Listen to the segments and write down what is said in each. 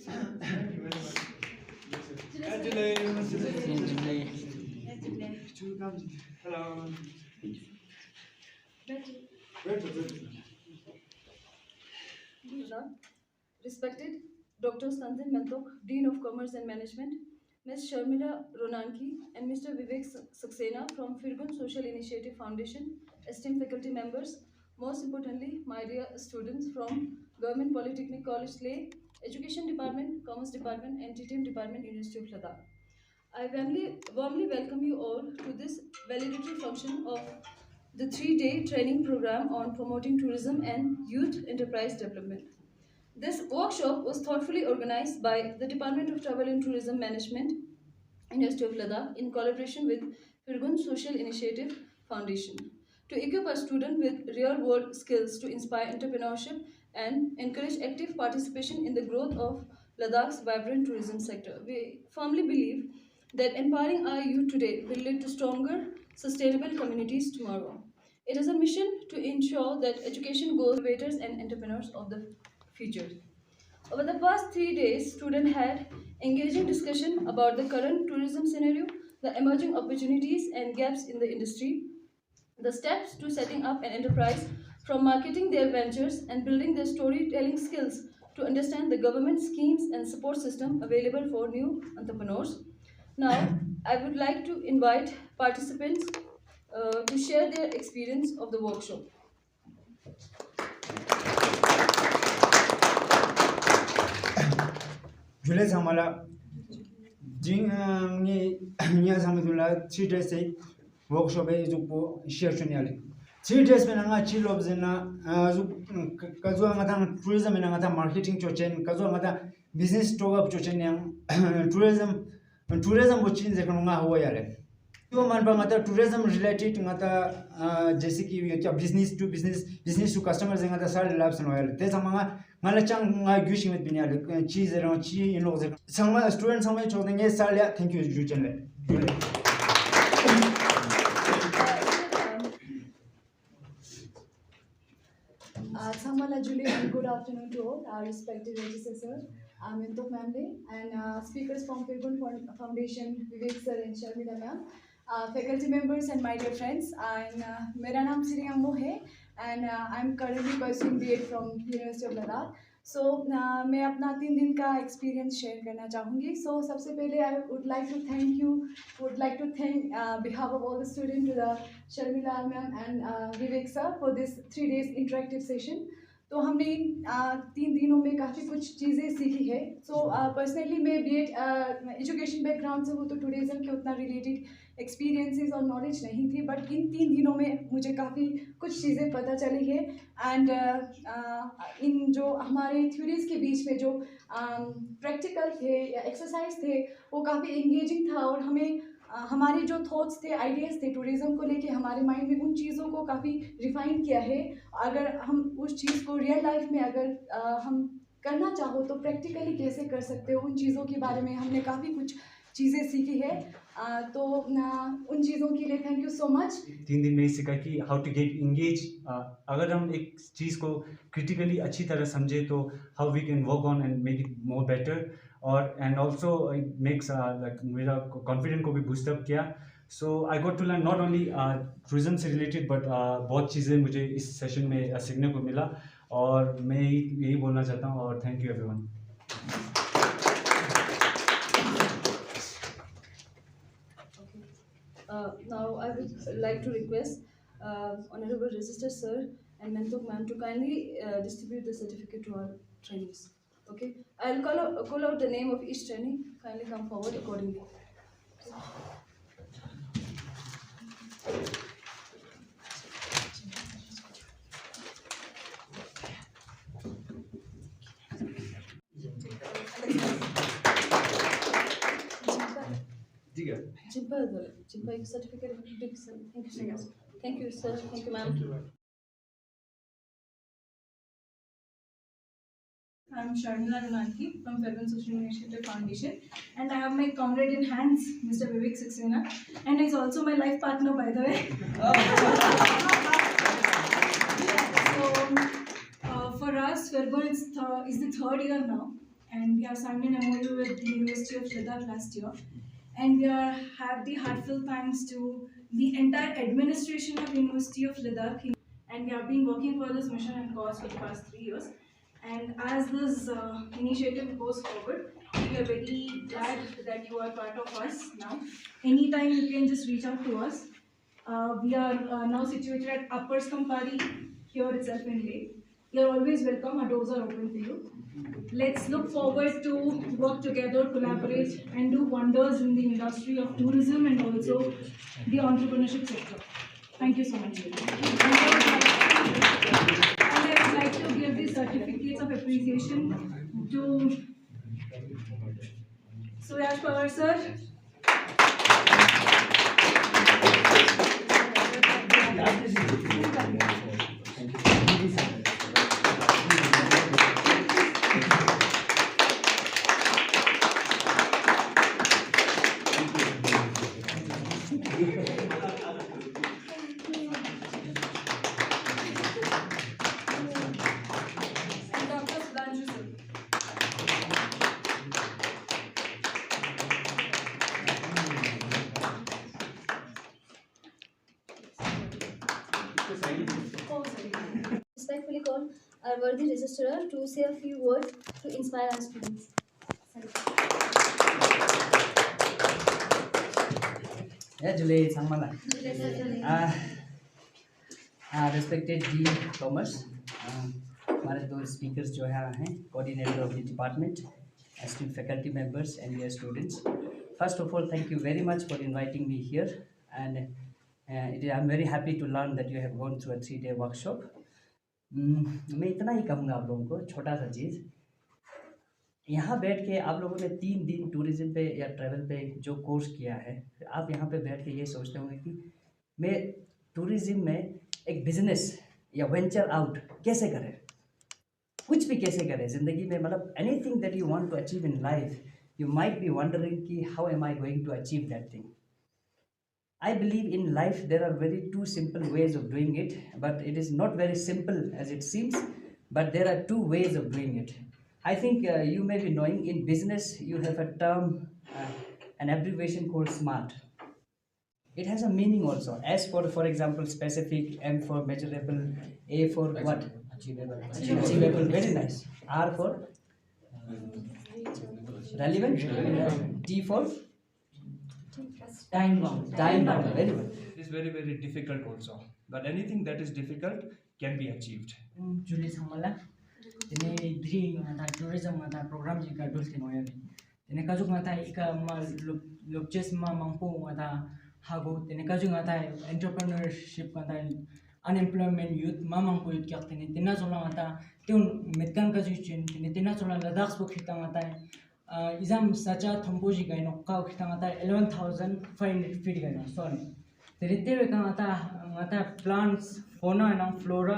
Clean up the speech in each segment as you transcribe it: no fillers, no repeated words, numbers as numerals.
Thank you very much. Hello. Respected Dr. Sanjay Mentok, Dean of Commerce and Management, Ms. Sharmila Ronanki, and Mr. Vivek Saxena from Firgun Social Initiative Foundation, esteemed faculty members, most importantly, my dear students from Government Polytechnic College Leh, Education Department, Commerce Department, and TTM Department, University of Ladakh. I warmly welcome you all to this valedictory function of the 3-day training program on promoting tourism and youth enterprise development. This workshop was thoughtfully organized by the Department of Travel and Tourism Management, University of Ladakh, in collaboration with Firgun Social Initiative Foundation, to equip our students with real-world skills to inspire entrepreneurship and encourage active participation in the growth of Ladakh's vibrant tourism sector. We firmly believe that empowering our youth today will lead to stronger, sustainable communities tomorrow. It is a mission to ensure that education goes to innovators and entrepreneurs of the future. Over the past 3 days, students had engaging discussion about the current tourism scenario, the emerging opportunities and gaps in the industry, the steps to setting up an enterprise, from marketing their ventures and building their storytelling skills to understand the government schemes and support system available for new entrepreneurs. Now, I would like to invite participants to share their experience of the workshop. Jules Samala Jing Nia Samadula 3 days workshop is share chuniali. 3 days menanga chilobs in Kazuangata tourism and Angata marketing chochen, Kazuangata business store up chochen tourism which in the Konga Hawaii. You man tourism related to JCQ business to customers and other side labs and oil. There's a Malachang gushing with Binyal, cheese around cheese in laws. Some students some way choosing yes, Salia. Thank you, Jujan. Samala Julie, and good afternoon to all our respected registrar sir, Mentok ma'am and speakers from Firgun Foundation, Vivek sir and Sharmila ma'am, faculty members and my dear friends. And मेरा नाम श्री अम्मो है and I'm currently pursuing B.Ed from University of Ladakh. So मैं अपना 3 दिन का experience share करना चाहूँगी. So सबसे पहले I would like to thank behalf of all the students to the Sharmila ma'am and Vivek sir for this 3 days interactive session. तो हमने 3 दिनों में काफ़ी कुछ चीज़ें सीखी है. So personally मैं B.Ed एजुकेशन बैकग्राउंड से हूँ तो टूरिज़्म के उतना रिलेटेड एक्सपीरियंसेस और नॉलेज नहीं थी, बट इन 3 दिनों में मुझे काफ़ी कुछ चीज़ें पता चली है. एंड इन जो हमारे थ्योरीज के बीच में जो प्रैक्टिकल थे या एक्सरसाइज थे वो काफ़ी एंगेजिंग था और हमें हमारे जो थॉट्स थे, आइडियाज़ थे टूरिज़्म को लेके हमारे माइंड में उन चीज़ों को काफ़ी रिफाइन किया है. अगर हम उस चीज़ को रियल लाइफ में अगर हम करना चाहो तो प्रैक्टिकली कैसे कर सकते हो, उन चीज़ों के बारे में हमने काफ़ी कुछ चीज़ें सीखी है. तो उन चीज़ों के लिए थैंक यू सो मच. 3 दिन में ही सीखा कि हाउ टू गेट इंगेज. अगर हम एक चीज़ को क्रिटिकली अच्छी तरह समझे तो how we can work on and make it more better. और and also it makes like मेरा कॉन्फिडेंस को भी बूस्टअप किया. So I got to learn not only tourism से रिलेटेड बट बहुत चीज़ें मुझे इस सेशन में सीखने को मिला और मैं यही बोलना चाहता हूँ. और thank you everyone. Now I would like to request Honorable Registrar Sir and Mentok Ma'am to kindly distribute the certificate to our trainees. Okay, I'll call out the name of each trainee. Kindly come forward accordingly. Jimpa, certificate. Thank you so much. Thank you, sir. Thank you, ma'am. I'm Sharmila Ronanki from Firgun Social Initiative Foundation, and I have my comrade in hands, Mr. Vivek Saxena, and he's also my life partner, by the way. So, for us, Firgun is the 3rd year now, and we have signed an MOU with the University of Ladakh last year. And we have the heartfelt thanks to the entire administration of University of Ladakh. And we have been working for this mission and cause for the past 3 years. And as this initiative goes forward, we are very glad that you are part of us now. Anytime you can just reach out to us. We are now situated at Upper Skampari here itself in Leh. You are always welcome. Our doors are open for you. Let's look forward to work together, collaborate, and do wonders in the industry of tourism and also the entrepreneurship sector. Thank you so much. And I would like to give the certificates of appreciation to Suyash Pawar sir. And Dr. Sudhanshu sir. Respectfully call our worthy registrar to say a few words to inspire our students. Ya, Julie Sangmala. Respected Dean Thomas, हमारे दो speakers जो हैं coordinator of the department, esteemed faculty members and dear students. First of all, thank you very much for inviting me here, and I'm very happy to learn that you have gone through a 3-day workshop. मैं इतना ही कहूँगा आप लोगों को, छोटा सा चीज़, यहाँ बैठ के आप लोगों ने 3 दिन टूरिज्म पे या ट्रैवल पे जो कोर्स किया है, आप यहाँ पे बैठ के ये सोचते होंगे कि मैं टूरिज्म में एक बिजनेस या वेंचर आउट कैसे करें, कुछ भी कैसे करें ज़िंदगी में, मतलब anything that you want to achieve in life, you might be wondering कि how am I going to achieve that thing. I believe in life there are very 2 simple ways of doing it, but it is not very simple as it seems, but there are 2 ways of doing it. I think you may be knowing in business you have a term, an abbreviation called SMART. It has a meaning also. S for example, specific, M for measurable, A for what? Achievable. Very nice. R for relevant, T for time bound. Very good. It is very, very difficult also. But anything that is difficult can be achieved. Julie Sangmala, tene dri ngata tourism ngata program jika dul tino yari. Tene kaju ngata ika ma lobjes ma mangpo ngata hago. Tene kaju ngata entrepreneurship ngata unemployment youth ma mangpo youth kyak tene tina sola ngata tiun metkan kaju chin tene tina sola Ladakh bo khita ngata exam sacha thombo ji gaino ka khita ngata 11,500 feet gaino sorry. Tene te ngata plants fauna and flora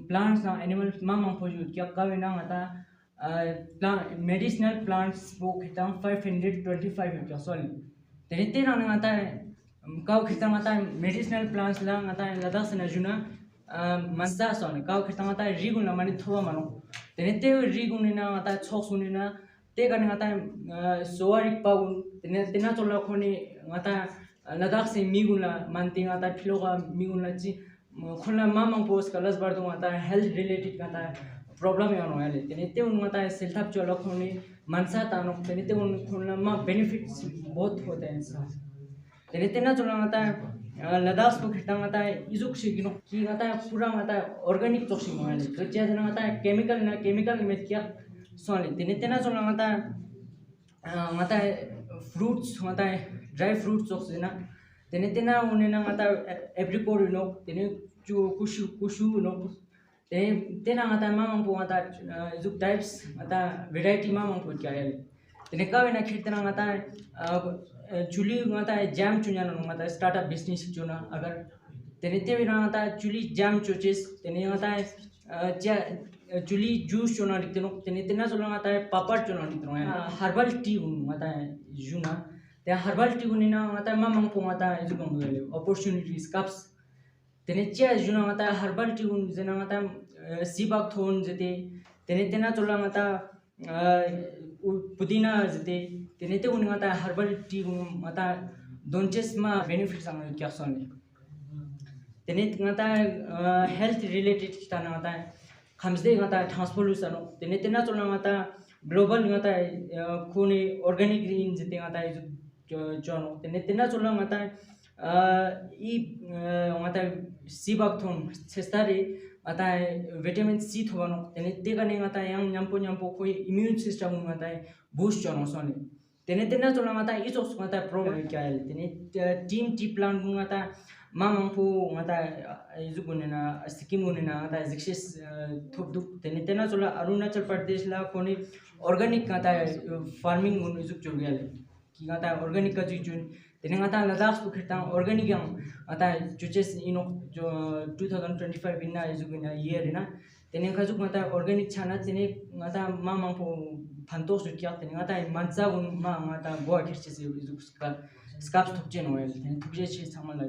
plants na animals mamang po yun kaya kawin na ngata medicinal plants po kitang 525 yun sorry tinitira na ngata kaw kitang ngata medicinal plants lang ngata Ladakh sa najuna mansa son kaw kitang ngata rigun na mani thowa mano tinitira rigun na ngata chok sunina te kan ngata soarik paun tinina chola khoni ngata Ladakh se migula manting ngata philoga migula chi खुला मामंग post कलस बार तो आता है health related का problem है ना यार तेने उन आता है सेल्फ चलो खुनी मनसा तानो तेने उन खुला मा बेनिफिट्स बहुत होते हैं इंसान तेने ना चलो आता है लद्दाख को खिता आता है इजुक शिगिनो की आता है पूरा आता है ऑर्गेनिक तो शिमो है तो जैसे ना आता है केमिकल में क्या सॉरी तेने ना चलो आता है फ्रूट्स आता है ड्राई फ्रूट्स तो ना तेने उन्हें ना आता एप्रिकॉट नो तेने जो कुशु नो तेने आता मामंग पो आता जो टाइप्स आता वैरायटी मामंग पो क्या है तेने का ना खिरतना आता चुली आता है जैम चुनिया नो आता स्टार्टअप बिजनेस जो ना अगर तेने ना आता चुली जैम चोचेस तेने आता चुली जूस जो ना लिखते नो तेने जो आता है पापड़ जो ना लिखते नो हर्बल टी आता है जूना ते हर्बल टी गुनिना आता मामंग पो आता जो गंगले अपॉर्चुनिटीज कप्स तेने चे जुना आता हर्बल टी गुन जना आता सीबाक थोन जते तेने चोला आता पुदीना जते तेने ते उन ngata herbal tea ngata donches ma benefits ang kya sone तेने ngata health related kita ngata khamsde ngata transpolution तेने तेना चोला ngata global ngata khune organic green जते ngata jono तेने तेना चोला ngata ई ngata sibak thon chestare ngata vitamin C thobano तेने ते kane ngata yang nyampo khoi immune system ngata boost jono sone तेने तेना चोला ngata is of ngata problem kya है तेने team tea plant ngata mamangpu ngata izugunena sikim gunena ngata exis thobduk तेने चोला Arunachal Pradesh la khone organic ngata farming gun izuk churgel ki ngata organic ka jun तेने ngata Ladakh ku khita organic yang ngata juches ino 2025 inna izuguna year na तेने khajuk ngata organic chana तेने ngata mamangpu phantos kya तेने ngata manza gun ma ngata goa khirchis izuk scabs thokje noel तेने thokje chi samal la